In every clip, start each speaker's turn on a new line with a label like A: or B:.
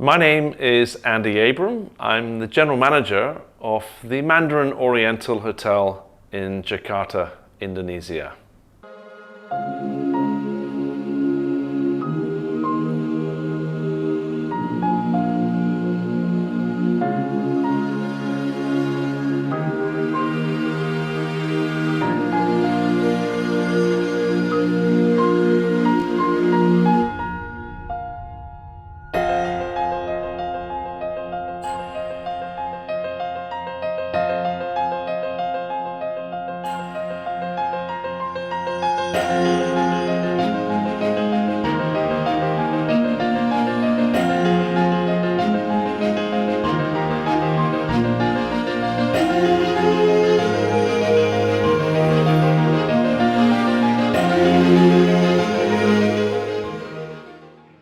A: My name is Andy Abram. I'm the General Manager of the Mandarin Oriental Hotel in Jakarta, Indonesia.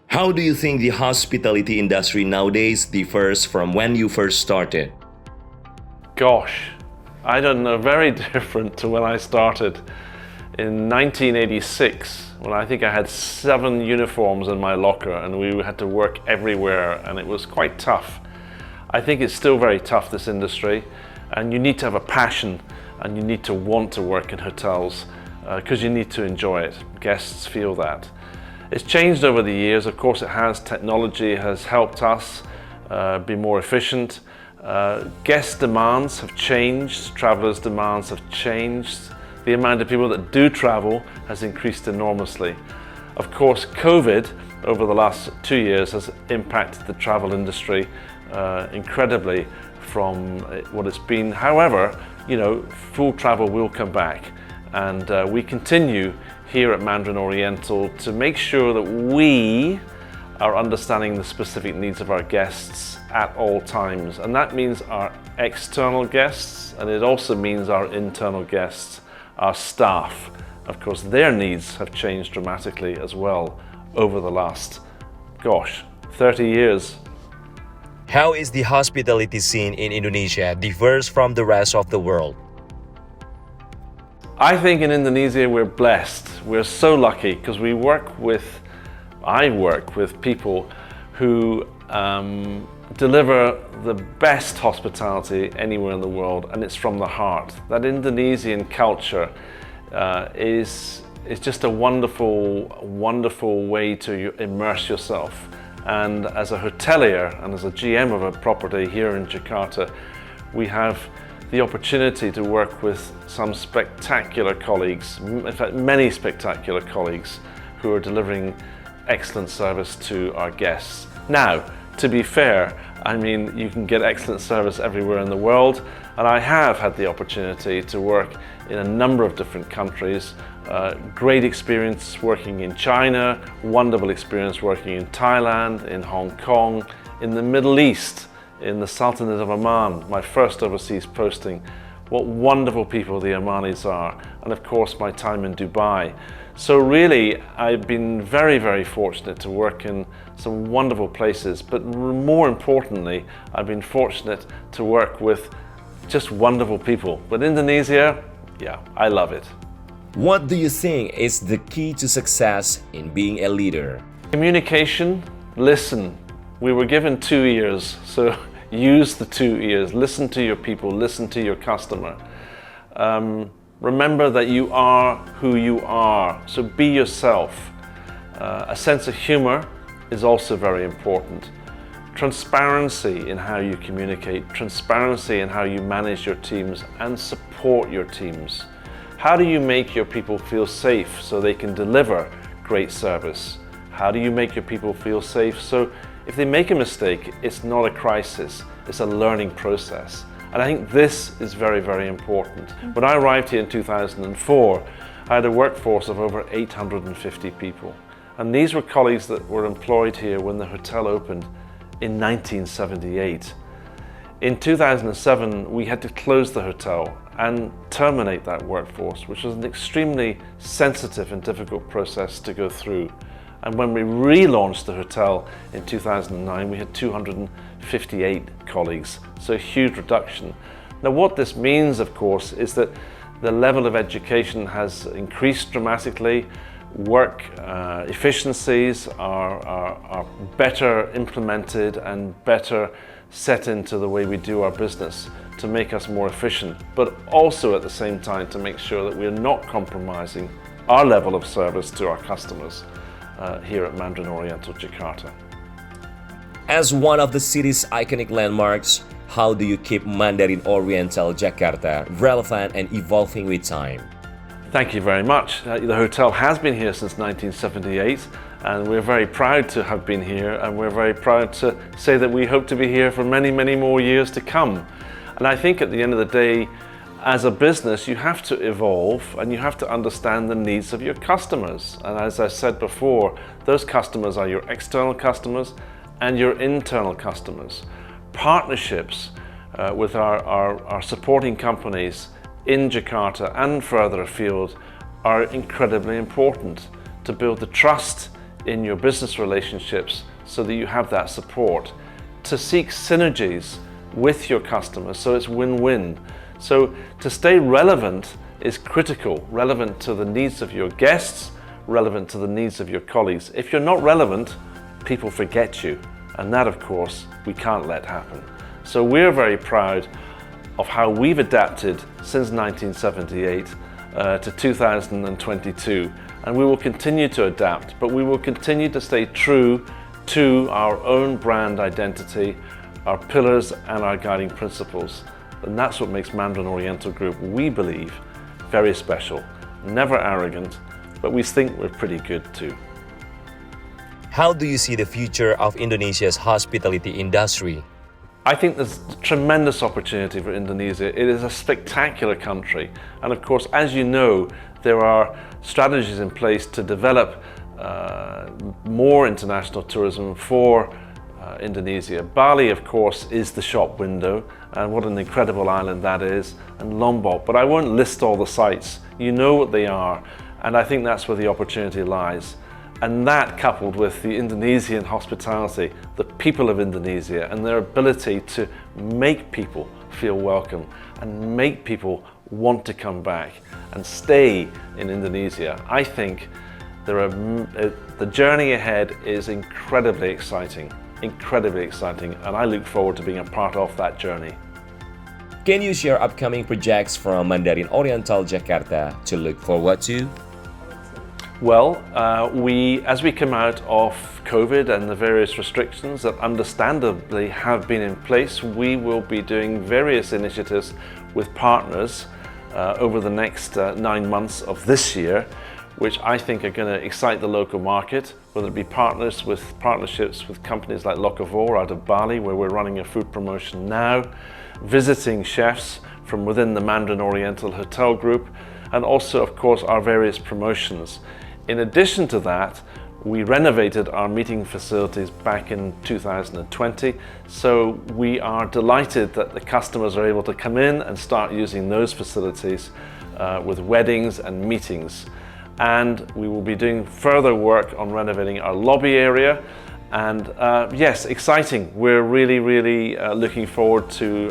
B: How do you think the hospitality industry nowadays differs from when you first started?
A: Gosh, I don't know, very different to when I started in 1986, when I think I had 7 uniforms in my locker and we had to work everywhere and it was quite tough. I think it's still very tough, this industry, and you need to have a passion and you need to want to work in hotels because you need to enjoy it. Guests feel that. It's changed over the years, of course it has. Technology has helped us be more efficient. Guest demands have changed, travelers' demands have changed. The amount of people that do travel has increased enormously. Of course, COVID over the last 2 years has impacted the travel industry incredibly from what it's been. However, full travel will come back, and we continue here at Mandarin Oriental to make sure that we are understanding the specific needs of our guests at all times. And that means our external guests, and it also means our internal guests, our staff. Of course, their needs have changed dramatically as well over the last, 30 years.
B: How is the hospitality scene in Indonesia diverse from the rest of the world?
A: I think in Indonesia we're blessed. We're so lucky because I work with people who deliver the best hospitality anywhere in the world, and it's from the heart. That Indonesian culture is just a wonderful way to immerse yourself. And as a hotelier and as a GM of a property here in Jakarta, we have the opportunity to work with some spectacular colleagues, in fact many spectacular colleagues who are delivering excellent service to our guests. Now, to be fair, I mean, you can get excellent service everywhere in the world, and I have had the opportunity to work in a number of different countries. Great experience working in China, wonderful experience working in Thailand, in Hong Kong, in the Middle East, in the Sultanate of Oman, my first overseas posting. What wonderful people the Omanis are, and of course my time in Dubai. So really, I've been very fortunate to work in some wonderful places, but more importantly, I've been fortunate to work with just wonderful people. But Indonesia, yeah, I love it.
B: What do you think is the key to success in being a leader?
A: Communication, listen. We were given 2 ears, so use the 2 ears. Listen to your people, listen to your customer. Remember that you are who you are, so be yourself. A sense of humor is also very important. Transparency in how you communicate, transparency in how you manage your teams and support your teams. How do you make your people feel safe so they can deliver great service? How do you make your people feel safe so if they make a mistake, it's not a crisis, it's a learning process? And I think this is very important. When I arrived here in 2004, I had a workforce of over 850 people. And these were colleagues that were employed here when the hotel opened in 1978. In 2007, we had to close the hotel and terminate that workforce, which was an extremely sensitive and difficult process to go through. And when we relaunched the hotel in 2009, we had 258 colleagues, so a huge reduction. Now what this means, of course, is that the level of education has increased dramatically. work efficiencies are better implemented and better set into the way we do our business to make us more efficient, but also at the same time to make sure that we're not compromising our level of service to our customers here at Mandarin Oriental Jakarta.
B: As one of the city's iconic landmarks, how do you keep Mandarin Oriental Jakarta relevant and evolving with time?
A: Thank you very much. The hotel has been here since 1978 and we're very proud to have been here, and we're very proud to say that we hope to be here for many, many more years to come. And I think at the end of the day, as a business, you have to evolve and you have to understand the needs of your customers. And as I said before, those customers are your external customers and your internal customers. Partnerships with our supporting companies in Jakarta and further afield are incredibly important to build the trust in your business relationships so that you have that support, to seek synergies with your customers so it's win-win. So to stay relevant is critical, relevant to the needs of your guests, relevant to the needs of your colleagues. If you're not relevant, people forget you, and that of course we can't let happen. So we're very proud of how we've adapted since 1978 to 2022, and we will continue to adapt, but we will continue to stay true to our own brand identity, our pillars and our guiding principles. And that's what makes Mandarin Oriental Group, we believe, very special. Never arrogant, but we think we're pretty good too.
B: How do you see the future of Indonesia's hospitality industry?
A: I think there's tremendous opportunity for Indonesia. It is a spectacular country. And of course, as you know, there are strategies in place to develop more international tourism for Indonesia. Bali, of course, is the shop window, and what an incredible island that is, and Lombok. But I won't list all the sites. You know what they are, and I think that's where the opportunity lies. And that, coupled with the Indonesian hospitality, the people of Indonesia, and their ability to make people feel welcome and make people want to come back and stay in Indonesia, I think the journey ahead is incredibly exciting, and I look forward to being a part of that journey.
B: Can you share upcoming projects from Mandarin Oriental Jakarta to look forward to?
A: Well, as we come out of COVID and the various restrictions that understandably have been in place, we will be doing various initiatives with partners over the next 9 months of this year, which I think are going to excite the local market, whether it be partnerships with companies like Locavor out of Bali, where we're running a food promotion now, visiting chefs from within the Mandarin Oriental Hotel Group, and also, of course, our various promotions. In addition to that, we renovated our meeting facilities back in 2020, so we are delighted that the customers are able to come in and start using those facilities with weddings and meetings. And we will be doing further work on renovating our lobby area. And yes, exciting. We're really looking forward to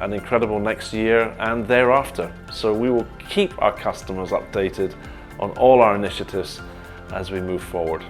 A: an incredible next year and thereafter. So we will keep our customers updated on all our initiatives as we move forward.